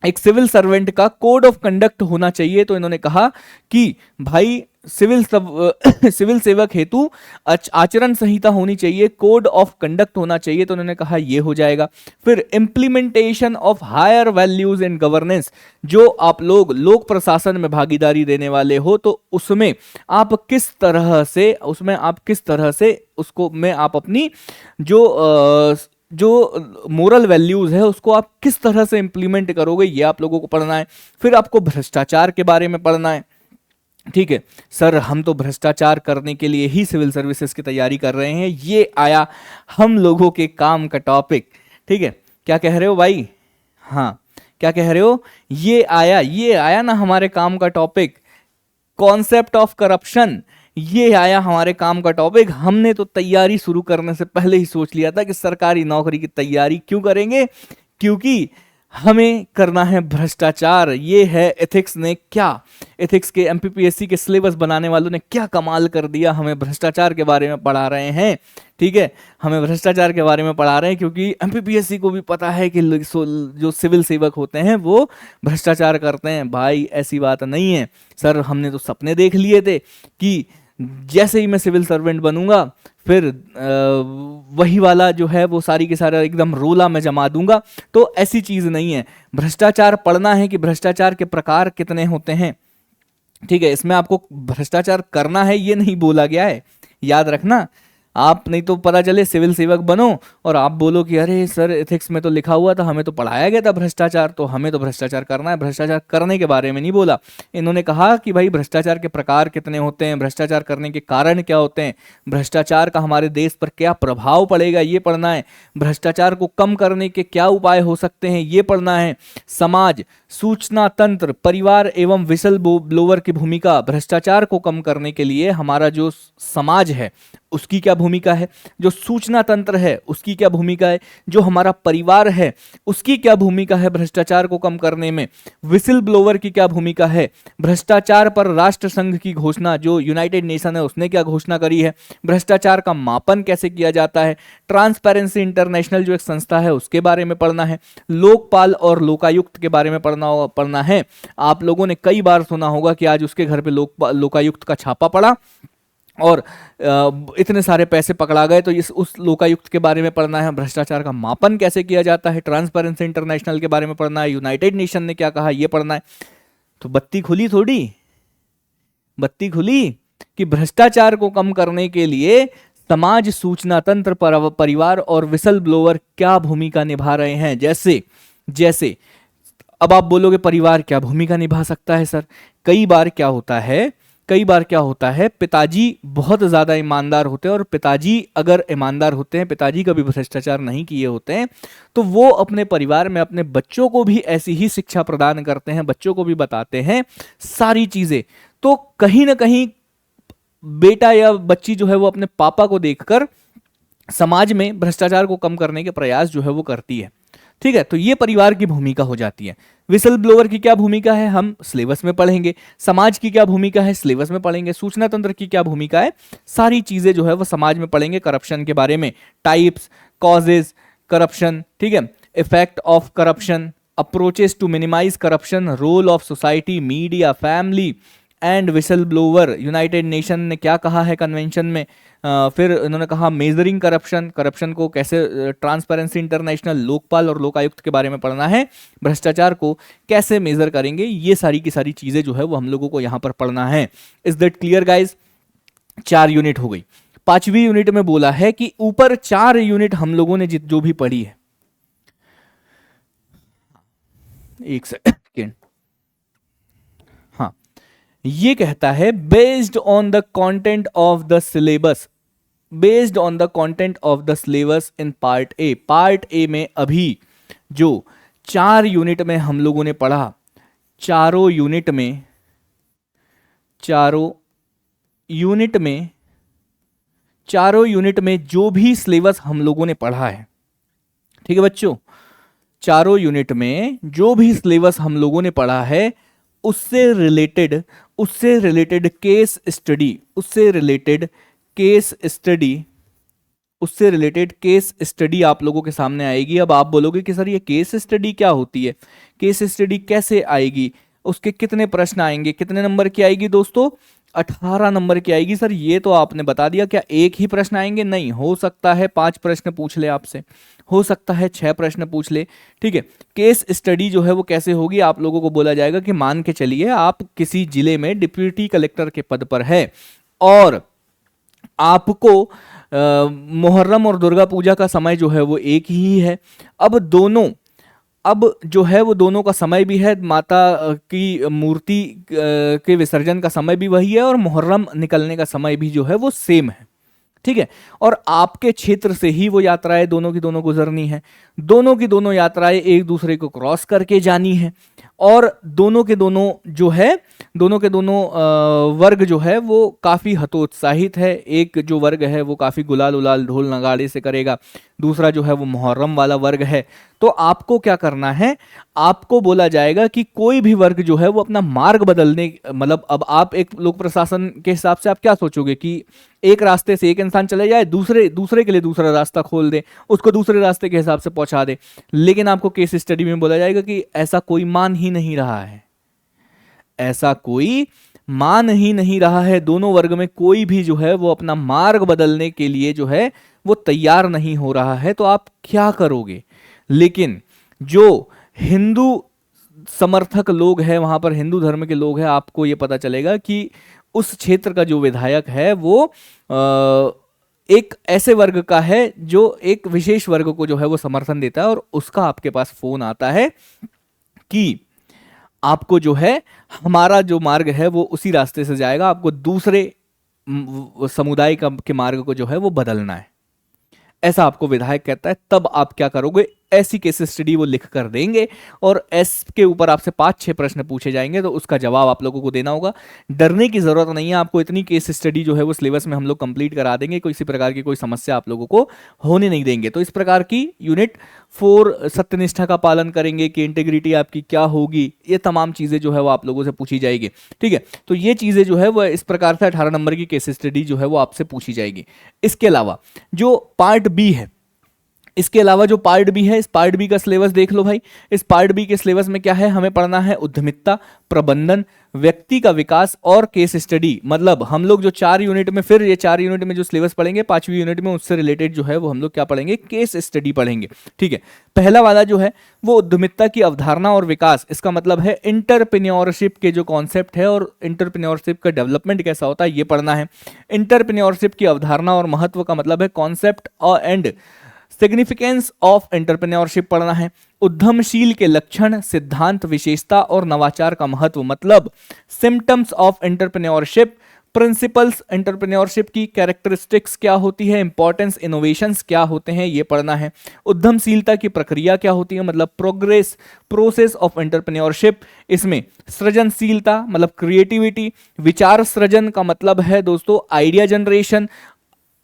Speaker 1: एक सिविल सर्वेंट का कोड ऑफ कंडक्ट होना चाहिए। तो इन्होंने कहा कि भाई सिविल सेवक हेतु आचरण संहिता होनी चाहिए, कोड ऑफ कंडक्ट होना चाहिए, तो उन्होंने कहा ये हो जाएगा। फिर implementation of higher values in governance, जो आप लोक प्रशासन में भागीदारी देने वाले हो तो उसमें आप किस तरह से उसको में आप अपनी जो मोरल वैल्यूज है उसको आप किस तरह से इंप्लीमेंट करोगे, ये आप लोगों को पढ़ना है। फिर आपको भ्रष्टाचार के बारे में पढ़ना है। ठीक है सर, हम तो भ्रष्टाचार करने के लिए ही सिविल सर्विसेज की तैयारी कर रहे हैं, ये आया हम लोगों के काम का टॉपिक। ठीक है, क्या कह रहे हो भाई? हाँ, क्या कह रहे हो? ये आया ना हमारे काम का टॉपिक, कॉन्सेप्ट ऑफ करप्शन, ये आया हमारे काम का टॉपिक। हमने तो तैयारी शुरू करने से पहले ही सोच लिया था कि सरकारी नौकरी की तैयारी क्यों करेंगे, क्योंकि हमें करना है भ्रष्टाचार। ये है एथिक्स ने क्या, एथिक्स के एमपीपीएससी के सिलेबस बनाने वालों ने क्या कमाल कर दिया, हमें भ्रष्टाचार के बारे में पढ़ा रहे हैं। ठीक है, हमें भ्रष्टाचार के बारे में पढ़ा रहे हैं क्योंकि एमपीपीएससी को भी पता है कि जो सिविल सेवक होते हैं वो भ्रष्टाचार करते हैं। भाई ऐसी बात नहीं है सर, हमने तो सपने देख लिए थे कि जैसे ही मैं सिविल सर्वेंट बनूंगा फिर वही वाला जो है वो सारी के सारा एकदम रोला में जमा दूंगा, तो ऐसी चीज नहीं है। भ्रष्टाचार पढ़ना है कि भ्रष्टाचार के प्रकार कितने होते हैं। ठीक है, इसमें आपको भ्रष्टाचार करना है ये नहीं बोला गया है, याद रखना। आप नहीं तो पता चले सिविल सेवक बनो और आप बोलो कि अरे सर एथिक्स में तो लिखा हुआ था, हमें तो पढ़ाया गया था भ्रष्टाचार, तो हमें तो भ्रष्टाचार करना है। भ्रष्टाचार करने के बारे में नहीं बोला, इन्होंने कहा कि भाई भ्रष्टाचार के प्रकार कितने होते हैं, भ्रष्टाचार करने के कारण क्या होते हैं, भ्रष्टाचार का हमारे देश पर क्या प्रभाव पड़ेगा, ये पढ़ना है। भ्रष्टाचार को कम करने के क्या उपाय हो सकते हैं, ये पढ़ना है। समाज, सूचना तंत्र, परिवार एवं विसल ब्लोअर की भूमिका, भ्रष्टाचार को कम करने के लिए हमारा जो समाज है उसकी क्या भूमिका है, जो सूचना तंत्र है उसकी क्या भूमिका है, जो हमारा परिवार है उसकी क्या भूमिका है भ्रष्टाचार को कम करने में, विसिल ब्लोअर की क्या भूमिका है, भ्रष्टाचार पर राष्ट्र संघ की घोषणा, जो यूनाइटेड नेशन है उसने क्या घोषणा करी है, भ्रष्टाचार का मापन कैसे किया जाता है, ट्रांसपेरेंसी इंटरनेशनल जो एक संस्था है उसके बारे में पढ़ना है, लोकपाल और लोकायुक्त के बारे में पढ़ना है। आप लोगों ने कई बार सुना होगा कि आज उसके घर पे लोकायुक्त का छापा पड़ा और इतने सारे पैसे पकड़ा गए, तो उस लोकायुक्त के बारे में पढ़ना है। भ्रष्टाचार का मापन कैसे किया जाता है, ट्रांसपेरेंसी इंटरनेशनल के बारे में पढ़ना है, यूनाइटेड नेशन ने क्या कहा ये पढ़ना है। तो बत्ती खुली कि भ्रष्टाचार को कम करने के लिए समाज, सूचना तंत्र, परिवार और विसल ब्लोअर क्या भूमिका निभा रहे हैं। जैसे अब आप बोलोगे परिवार क्या भूमिका निभा सकता है सर? कई बार क्या होता है पिताजी बहुत ज्यादा ईमानदार होते हैं, और पिताजी अगर ईमानदार होते हैं, पिताजी कभी भ्रष्टाचार नहीं किए होते हैं, तो वो अपने परिवार में अपने बच्चों को भी ऐसी ही शिक्षा प्रदान करते हैं, बच्चों को भी बताते हैं सारी चीजें। तो कहीं ना कहीं बेटा या बच्ची जो है वो अपने पापा को देखकर समाज में भ्रष्टाचार को कम करने के प्रयास जो है वो करती है। ठीक है, तो ये परिवार की भूमिका हो जाती है। विसल ब्लोअर की क्या भूमिका है हम सिलेबस में पढ़ेंगे, समाज की क्या भूमिका है सिलेबस में पढ़ेंगे, सूचना तंत्र की क्या भूमिका है, सारी चीजें जो है वो समाज में पढ़ेंगे। करप्शन के बारे में, टाइप्स, कॉजेज करप्शन, ठीक है, effect of corruption, approaches to minimize corruption, role of society, media, family and whistle blower, united nation ने क्या कहा है कन्वेंशन में। फिर इन्होंने कहा मेजरिंग करप्शन को कैसे, ट्रांसपेरेंसी इंटरनेशनल, लोकपाल और लोकायुक्त के बारे में पढ़ना है, भ्रष्टाचार को कैसे मेजर करेंगे, ये सारी की सारी चीजें जो है वो हम लोगों को यहां पर पढ़ना है। Is that clear guys? 4 unit हो गई। 5वीं यूनिट में बोला है कि ऊपर 4 यूनिट हम लोगों ने जो भी पढ़ी है, एक सेकेंड, हाँ, ये कहता है based on the content of the syllabus, based on the content of the syllabus in part A में अभी जो 4 यूनिट में हम लोगों ने पढ़ा, चारों यूनिट में जो भी सिलेबस हम लोगों ने पढ़ा है, ठीक है बच्चों, चारों यूनिट में जो भी सिलेबस हम लोगों ने पढ़ा है उससे रिलेटेड केस स्टडी आप लोगों के सामने आएगी। अब आप बोलोगे कि सर ये केस स्टडी क्या होती है, केस स्टडी कैसे आएगी, उसके कितने प्रश्न आएंगे, कितने नंबर की आएगी दोस्तों? 18 नंबर की आएगी सर। ये तो आपने बता दिया। क्या एक ही प्रश्न आएंगे? नहीं, हो सकता है 5 प्रश्न पूछ ले आपसे, हो सकता है 6 प्रश्न पूछ ले। ठीक है। केस स्टडी जो है वो कैसे होगी, आप लोगों को बोला जाएगा कि मान के चलिए आप किसी जिले में डिप्टी कलेक्टर के पद पर है और आपको मुहर्रम और दुर्गा पूजा का समय जो है वो एक ही है। अब जो है वो दोनों का समय भी है, माता की मूर्ति के विसर्जन का समय भी वही है और मुहर्रम निकलने का समय भी जो है वो सेम है। ठीक है। और आपके क्षेत्र से ही वो यात्राएं दोनों की दोनों गुजरनी है, दोनों की दोनों यात्राएं एक दूसरे को क्रॉस करके जानी है और दोनों के दोनों जो है, दोनों के दोनों वर्ग जो है वो काफ़ी हतोत्साहित है। एक जो वर्ग है वो काफ़ी गुलाल उलाल ढोल नगाड़े से करेगा, दूसरा जो है वो मुहर्रम वाला वर्ग है। तो आपको क्या करना है, आपको बोला जाएगा कि कोई भी वर्ग जो है वो अपना मार्ग बदलने, मतलब अब आप एक लोक प्रशासन के हिसाब से आप क्या सोचोगे कि एक रास्ते से एक इंसान चले जाए, दूसरे के लिए दूसरा रास्ता खोल दे, उसको दूसरे रास्ते के हिसाब से पहुंचा दे। लेकिन आपको केस स्टडी में बोला जाएगा कि ऐसा कोई मान ही नहीं रहा है, ऐसा कोई मान ही नहीं रहा है। दोनों वर्ग में कोई भी जो है वो अपना मार्ग बदलने के लिए जो है वो तैयार नहीं हो रहा है। तो आप क्या करोगे? लेकिन जो हिंदू समर्थक लोग हैं, वहां पर हिंदू धर्म के लोग हैं, आपको ये पता चलेगा कि उस क्षेत्र का जो विधायक है वो एक ऐसे वर्ग का है जो एक विशेष वर्ग को जो है वो समर्थन देता है और उसका आपके पास फोन आता है कि आपको जो है हमारा जो मार्ग है वो उसी रास्ते से जाएगा, आपको दूसरे समुदाय का के मार्ग को जो है वो बदलना है, ऐसा आपको विधायक कहता है। तब आप क्या करोगे? ऐसी केस स्टडी वो लिख कर देंगे और एस के ऊपर आपसे 5-6 प्रश्न पूछे जाएंगे, तो उसका जवाब आप लोगों को देना होगा। डरने की जरूरत नहीं है आपको, इतनी केस स्टडी जो है वो सिलेबस में हम लोग कंप्लीट करा देंगे, कोई इसी प्रकार की कोई समस्या आप लोगों को होने नहीं देंगे। तो इस प्रकार की यूनिट 4 सत्यनिष्ठा का पालन करेंगे कि इंटेग्रिटी आपकी क्या होगी, ये तमाम चीजें जो है वो आप लोगों से पूछी जाएगी। ठीक है। तो ये चीजें जो है वो इस प्रकार से 18 नंबर की केस स्टडी जो है वो आपसे पूछी जाएगी। इसके अलावा जो पार्ट बी है, इसके अलावा जो पार्ट बी है, इस पार्ट बी का सिलेबस देख लो भाई। इस पार्ट बी के सिलेबस में क्या है, हमें पढ़ना है उद्यमिता, प्रबंधन, व्यक्ति का विकास और केस स्टडी। मतलब हम लोग जो 4 यूनिट में, फिर ये 4 यूनिट में जो सिलेबस पढ़ेंगे, 5वीं यूनिट में उससे रिलेटेड जो है वो हम लोग क्या पढ़ेंगे, केस स्टडी पढ़ेंगे। ठीक है। पहला वाला जो है वो उद्यमिता की अवधारणा और विकास, इसका मतलब है इंटरप्रेन्योरशिप के जो कॉन्सेप्ट है और इंटरप्रेन्योरशिप का डेवलपमेंट कैसा होता है ये पढ़ना है। इंटरप्रेन्योरशिप की अवधारणा और महत्व का मतलब है कॉन्सेप्ट और एंड सिग्निफिकेंस ऑफ एंटरप्रेन्योरशिप पढ़ना है। उद्यमशील के लक्षण, सिद्धांत, विशेषता और नवाचार का महत्व, मतलब symptoms of entrepreneurship, principles entrepreneurship की, कैरेक्टरिस्टिक्स क्या होती है, इंपॉर्टेंस, इनोवेशंस क्या होते हैं ये पढ़ना है। उद्यमशीलता की प्रक्रिया क्या होती है, मतलब प्रोसेस ऑफ एंटरप्रेन्योरशिप। इसमें सृजनशीलता मतलब क्रिएटिविटी, विचार सृजन का मतलब है दोस्तों आइडिया जनरेशन,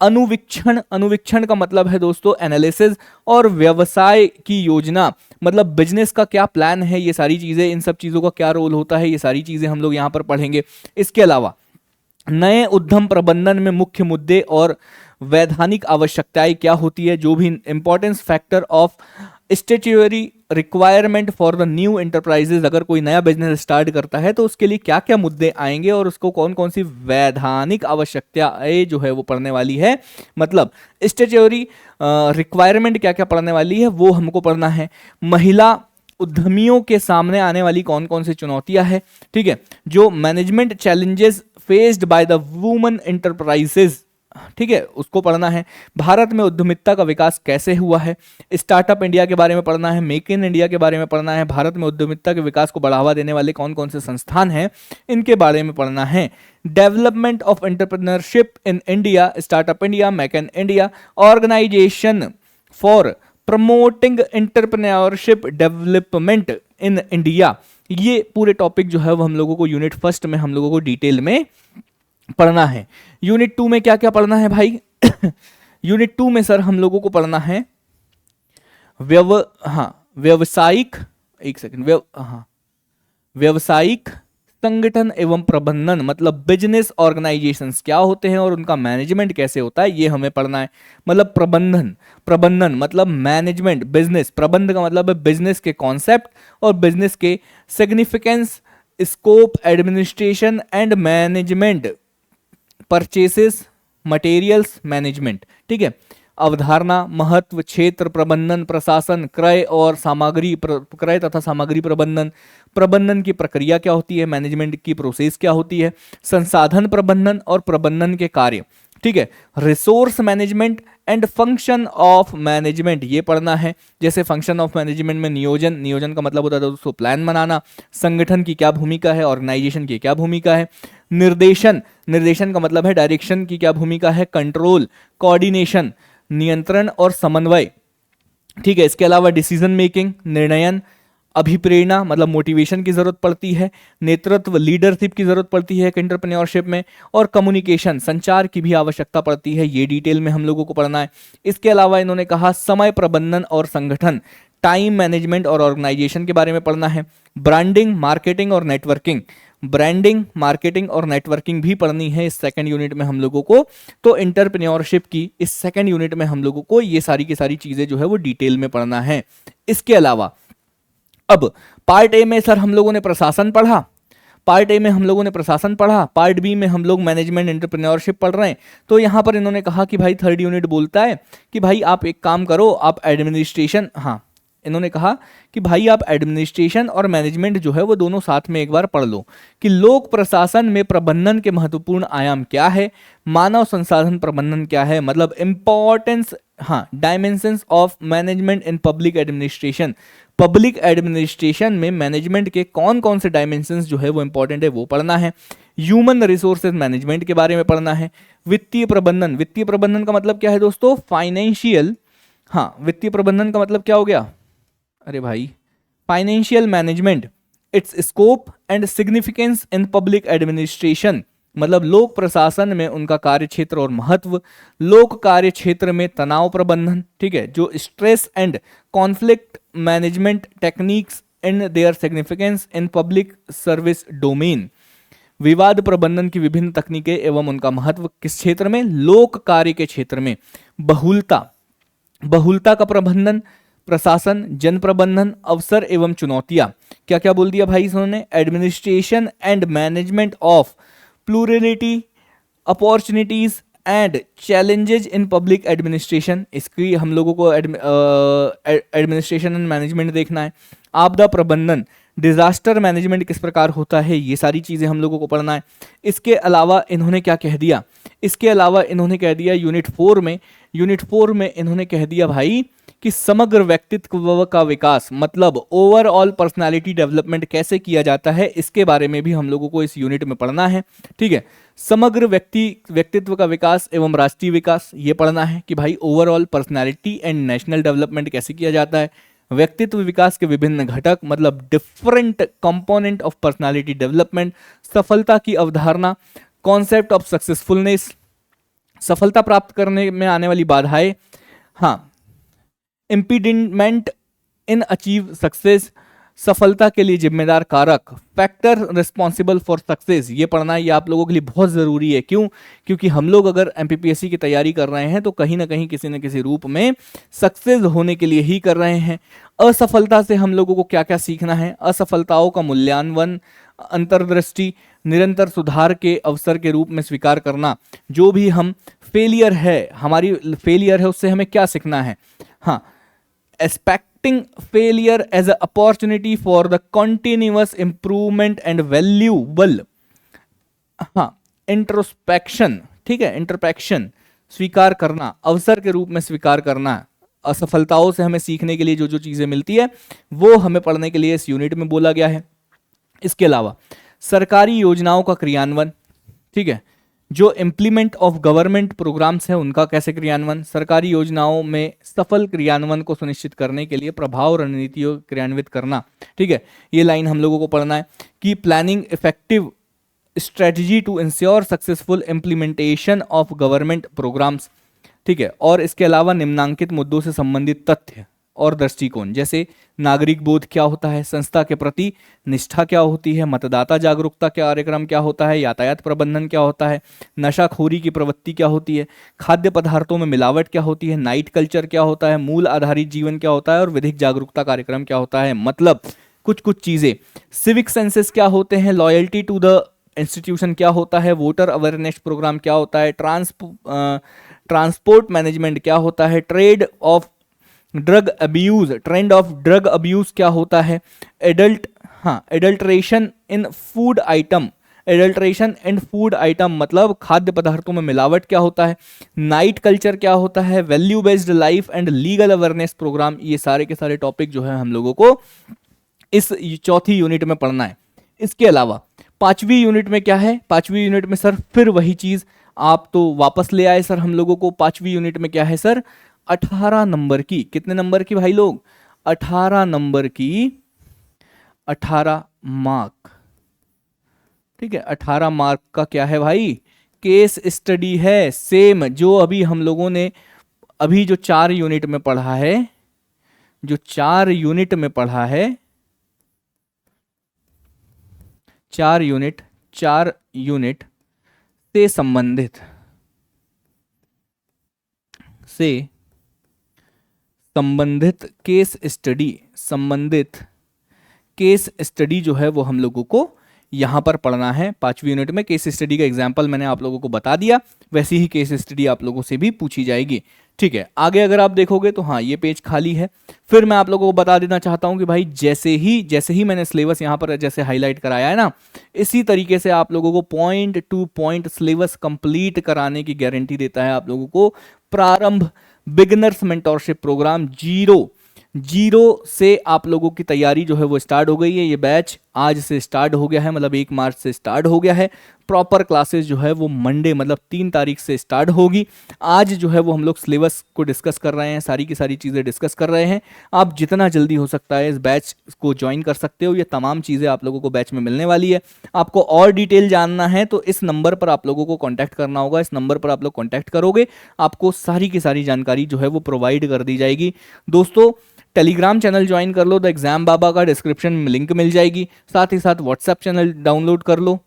Speaker 1: अनुवीक्षण का मतलब है दोस्तों एनालिसिस, और व्यवसाय की योजना मतलब बिजनेस का क्या प्लान है, ये सारी चीजें, इन सब चीजों का क्या रोल होता है, ये सारी चीजें हम लोग यहां पर पढ़ेंगे। इसके अलावा नए उद्यम प्रबंधन में मुख्य मुद्दे और वैधानिक आवश्यकताएं क्या होती है, जो भी importance factor of statutory requirement for the new enterprises, अगर कोई नया बिजनेस स्टार्ट करता है तो उसके लिए क्या क्या मुद्दे आएंगे और उसको कौन कौन सी वैधानिक आवश्यकताएं जो है वो पढ़ने वाली है, मतलब स्टेट्यूटरी रिक्वायरमेंट क्या क्या पढ़ने वाली है वो हमको पढ़ना है। महिला उद्यमियों के सामने आने वाली कौन कौन सी चुनौतियां हैं, ठीक है, जो management challenges faced by the woman enterprises, ठीक है, उसको पढ़ना है। भारत में उद्यमिता का विकास कैसे हुआ है, स्टार्टअप इंडिया के बारे में पढ़ना है, मेक इन इंडिया के बारे में पढ़ना है, भारत में उद्यमिता के विकास को बढ़ावा देने वाले कौन कौन से संस्थान हैं इनके बारे में पढ़ना है। Development of entrepreneurship in India, startup India, make in India, organisation for promoting entrepreneurship development in India, ये पूरे टॉपिक जो है वो हम लोगों को यूनिट फर्स्ट में हम लोगों को डिटेल में पढ़ना है। यूनिट 2 में क्या क्या पढ़ना है भाई? यूनिट 2 में सर हम लोगों को पढ़ना है व्यवसायिक, एक सेकंड, व्यवसायिक संगठन एवं प्रबंधन, मतलब बिजनेस ऑर्गेनाइजेशंस क्या होते हैं और उनका मैनेजमेंट कैसे होता है ये हमें पढ़ना है। मतलब प्रबंधन मतलब मैनेजमेंट, बिजनेस, प्रबंध का मतलब है बिजनेस के कॉन्सेप्ट और बिजनेस के significance, scope, administration and management, purchases, materials management. ठीक है, अवधारणा, महत्व, क्षेत्र, प्रबंधन, प्रशासन, क्रय और सामग्री क्रय तथा सामग्री प्रबंधन, प्रबंधन की प्रक्रिया क्या होती है, मैनेजमेंट की प्रोसेस क्या होती है, संसाधन प्रबंधन और प्रबंधन के कार्य। ठीक है, resource management and function of management ये पढ़ना है। जैसे फंक्शन ऑफ मैनेजमेंट में नियोजन, नियोजन का मतलब होता है दोस्तों प्लान बनाना, संगठन की क्या भूमिका है, ऑर्गेनाइजेशन की क्या भूमिका है, निर्देशन, निर्देशन का मतलब है डायरेक्शन की क्या भूमिका है, कंट्रोल, कोऑर्डिनेशन, नियंत्रण और समन्वय। ठीक है, इसके अलावा डिसीजन मेकिंग, निर्णयन, अभिप्रेरणा मतलब मोटिवेशन की जरूरत पड़ती है, नेतृत्व, लीडरशिप की जरूरत पड़ती है एंटरप्रेन्योरशिप में, और कम्युनिकेशन, संचार की भी आवश्यकता पड़ती है। ये डिटेल में हम लोगों को पढ़ना है। इसके अलावा इन्होंने कहा समय प्रबंधन और संगठन, टाइम मैनेजमेंट और ऑर्गेनाइजेशन के बारे में पढ़ना है। ब्रांडिंग, मार्केटिंग और नेटवर्किंग, ब्रांडिंग, मार्केटिंग और नेटवर्किंग भी पढ़नी है इस सेकंड यूनिट में हम लोगों को। तो एंटरप्रेन्योरशिप की इस सेकंड यूनिट में हम लोगों को ये सारी की सारी चीजें जो है वो डिटेल में पढ़ना है। इसके अलावा अब पार्ट ए में सर हम लोगों ने प्रशासन पढ़ा, पार्ट ए में हम लोगों ने प्रशासन पढ़ा, पार्ट बी में हम लोग मैनेजमेंट एंटरप्रेन्योरशिप पढ़ रहे हैं। तो यहां पर इन्होंने कहा कि भाई थर्ड यूनिट बोलता है कि भाई आप एक काम करो, आप एडमिनिस्ट्रेशन, हाँ इन्होंने कहा कि भाई आप एडमिनिस्ट्रेशन और मैनेजमेंट जो है वो दोनों साथ में एक बार पढ़ लो कि लोक प्रशासन में प्रबंधन के महत्वपूर्ण आयाम क्या है, मानव संसाधन प्रबंधन क्या है, मतलब इंपॉर्टेंस, हाँ dimensions of management in public administration, public administration में मैनेजमेंट के कौन कौन से डायमेंशंस जो है वो इंपॉर्टेंट है वो पढ़ना है। ह्यूमन रिसोर्सेज मैनेजमेंट के बारे में पढ़ना है। वित्तीय प्रबंधन, वित्तीय प्रबंधन का मतलब क्या है दोस्तों, फाइनेंशियल, हाँ वित्तीय प्रबंधन का मतलब क्या हो गया, अरे भाई financial management, it's scope and significance in public administration, मतलब लोक प्रशासन में उनका कार्य क्षेत्र और महत्व, लोक कार्य क्षेत्र में तनाव प्रबंधन, ठीक है, जो stress and conflict management techniques in their significance in public service domain, विवाद प्रबंधन की विभिन्न तकनीकें एवं उनका महत्व किस क्षेत्र में, लोक कार्य के क्षेत्र में। बहुलता, बहुलता का प्रबंधन, प्रशासन, जन प्रबंधन, अवसर एवं चुनौतियां, क्या क्या बोल दिया भाई इन्होंने, administration and management of plurality, opportunities and challenges in public administration, इसकी हम लोगों को एडमिनिस्ट्रेशन एंड मैनेजमेंट देखना है। आपदा प्रबंधन, डिजास्टर मैनेजमेंट किस प्रकार होता है, ये सारी चीजें हम लोगों को पढ़ना है। इसके अलावा इन्होंने क्या कह दिया, इसके अलावा इन्होंने कह दिया यूनिट 4 में, यूनिट 4 में इन्होंने कह दिया भाई कि समग्र व्यक्तित्व का विकास, मतलब ओवरऑल पर्सनालिटी डेवलपमेंट कैसे किया जाता है, इसके बारे में भी हम लोगों को इस यूनिट में पढ़ना है। ठीक है, समग्र व्यक्तित्व का विकास एवं राष्ट्रीय विकास ये पढ़ना है कि भाई overall personality and national development कैसे किया जाता है। व्यक्तित्व विकास के विभिन्न घटक, मतलब different component of personality development, सफलता की अवधारणा, कॉन्सेप्ट ऑफ सक्सेसफुलनेस, सफलता प्राप्त करने में आने वाली बाधाएं, हाँ इम्पीडिमेंट इन अचीव सक्सेस, सफलता के लिए जिम्मेदार कारक, फैक्टर रिस्पॉन्सिबल फॉर सक्सेस, ये पढ़ना ये आप लोगों के लिए बहुत ज़रूरी है। क्यों, क्योंकि हम लोग अगर एमपीपीएससी की तैयारी कर रहे हैं तो कहीं ना कहीं किसी न किसी रूप में सक्सेस होने के लिए ही कर रहे हैं। असफलता से हम लोगों को क्या क्या सीखना है, असफलताओं का मूल्यांकन, अंतर्दृष्टि, निरंतर सुधार के अवसर के रूप में स्वीकार करना, जो भी हम फेलियर है, हमारी फेलियर है उससे हमें क्या सीखना है, हाँ expecting failure as an opportunity for the continuous improvement and valuable, हाँ इंट्रोस्पेक्शन, ठीक है, इंट्रोस्पेक्शन स्वीकार करना, अवसर के रूप में स्वीकार करना, असफलताओं से हमें सीखने के लिए जो जो चीजें मिलती है वो हमें पढ़ने के लिए इस यूनिट में बोला गया है। इसके अलावा सरकारी योजनाओं का क्रियान्वयन, ठीक है, जो इम्प्लीमेंट ऑफ गवर्नमेंट प्रोग्राम्स है उनका कैसे क्रियान्वयन, सरकारी योजनाओं में सफल क्रियान्वयन को सुनिश्चित करने के लिए प्रभाव रणनीतियों क्रियान्वित करना, ठीक है, ये लाइन हम लोगों को पढ़ना है कि planning effective strategy to ensure successful implementation of government programmes, ठीक है। और इसके अलावा निम्नांकित मुद्दों से संबंधित तथ्य और दृष्टिकोण, जैसे नागरिक बोध क्या होता है, संस्था के प्रति निष्ठा क्या होती है, मतदाता जागरूकता कार्यक्रम क्या होता है, यातायात प्रबंधन क्या होता है, नशाखोरी की प्रवृत्ति क्या होती है, खाद्य पदार्थों में मिलावट क्या होती है, नाइट कल्चर क्या होता है, मूल आधारित जीवन क्या होता है और विधिक जागरूकता कार्यक्रम क्या होता है। मतलब कुछ कुछ चीज़ें। सिविक सेंसेस क्या होते हैं, लॉयल्टी टू द इंस्टीट्यूशन क्या होता है, वोटर अवेयरनेस प्रोग्राम क्या होता है, ट्रांसपोर्ट मैनेजमेंट क्या होता है, ट्रेंड ऑफ ड्रग अब्यूज क्या होता है, adulteration in food item, adulteration and food item मतलब खाद्य पदार्थों में मिलावट क्या होता है, नाइट कल्चर क्या होता है, value based life and legal awareness programme, ये सारे के सारे टॉपिक जो है हम लोगों को इस चौथी यूनिट में पढ़ना है। इसके अलावा पांचवी यूनिट में क्या है, पांचवी यूनिट में सर फिर वही चीज आप तो वापस ले आए सर हम लोगों को। पांचवी यूनिट में क्या है सर, 18 नंबर की, कितने नंबर की भाई लोग, 18 नंबर की, 18 मार्क, ठीक है, 18 मार्क का क्या है भाई, केस स्टडी है। सेम जो अभी हम लोगों ने अभी जो 4 यूनिट में पढ़ा है, जो 4 यूनिट में पढ़ा है, 4 यूनिट से संबंधित केस स्टडी जो है वो हम लोगों को यहां पर पढ़ना है। पांचवी यूनिट में केस स्टडी का एग्जाम्पल मैंने आप लोगों को बता दिया, वैसी ही केस स्टडी आप लोगों से भी पूछी जाएगी। ठीक है, आगे अगर आप देखोगे तो हाँ ये पेज खाली है। फिर मैं आप लोगों को बता देना चाहता हूं कि भाई जैसे ही मैंने सिलेबस यहां पर जैसे हाईलाइट कराया है ना, इसी तरीके से आप लोगों को point two point syllabus complete कराने की गारंटी देता है आप लोगों को प्रारंभ बिगिनर्स मेंटोरशिप प्रोग्राम। जीरो से आप लोगों की तैयारी जो है वो स्टार्ट हो गई है। ये बैच आज से स्टार्ट हो गया है, मतलब 1 मार्च से स्टार्ट हो गया है। प्रॉपर क्लासेस जो है वो मंडे मतलब 3 तारीख से स्टार्ट होगी। आज जो है वो हम लोग सिलेबस को डिस्कस कर रहे हैं, सारी की सारी चीज़ें डिस्कस कर रहे हैं। आप जितना जल्दी हो सकता है इस बैच को ज्वाइन कर सकते हो, ये तमाम चीज़ें आप लोगों को बैच में मिलने वाली है। आपको और डिटेल जानना है तो इस नंबर पर आप लोगों को कॉन्टैक्ट करना होगा। इस नंबर पर आप लोग कॉन्टैक्ट करोगे, आपको सारी की सारी जानकारी जो है वो प्रोवाइड कर दी जाएगी। दोस्तों टेलीग्राम चैनल ज्वाइन कर लो, द एग्जाम बाबा का डिस्क्रिप्शन में लिंक मिल जाएगी। साथ ही साथ व्हाट्सएप चैनल डाउनलोड कर लो,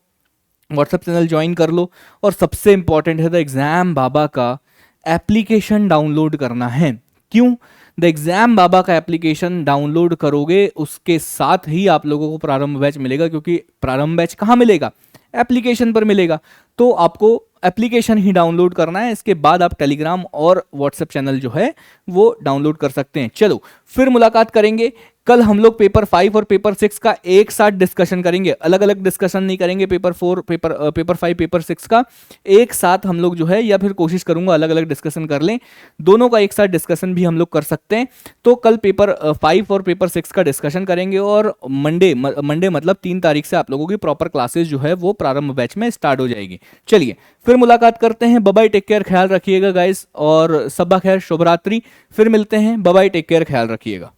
Speaker 1: व्हाट्सएप चैनल ज्वाइन कर लो। और सबसे इंपॉर्टेंट है द एग्जाम बाबा का एप्लीकेशन डाउनलोड करना है। क्यों? द एग्जाम बाबा का एप्लीकेशन डाउनलोड करोगे उसके साथ ही आप लोगों को प्रारंभ बैच मिलेगा, क्योंकि प्रारंभ बैच कहाँ मिलेगा, एप्लीकेशन पर मिलेगा। तो आपको एप्लीकेशन ही डाउनलोड करना है, इसके बाद आप टेलीग्राम और व्हाट्सएप चैनल जो है वो डाउनलोड कर सकते हैं। चलो फिर मुलाकात करेंगे। कल हम लोग पेपर 5 और पेपर 6 का एक साथ डिस्कशन करेंगे, अलग अलग डिस्कशन नहीं करेंगे। पेपर 5 पेपर 6 का एक साथ हम लोग जो है, या फिर कोशिश करूंगा अलग अलग डिस्कशन कर लें, दोनों का एक साथ डिस्कशन भी हम लोग कर सकते हैं। तो कल पेपर 5 और पेपर 6 का डिस्कशन करेंगे और मंडे मतलब 3 तारीख से आप लोगों की प्रॉपर क्लासेस जो है वो प्रारंभ बैच में स्टार्ट हो जाएगी। चलिए फिर मुलाकात करते हैं। बाय बाय, टेक केयर, ख्याल रखिएगा गाइस, और सबा खैर, शुभ रात्रि। फिर मिलते हैं, बाय बाय, टेक केयर, ख्याल रखिएगा।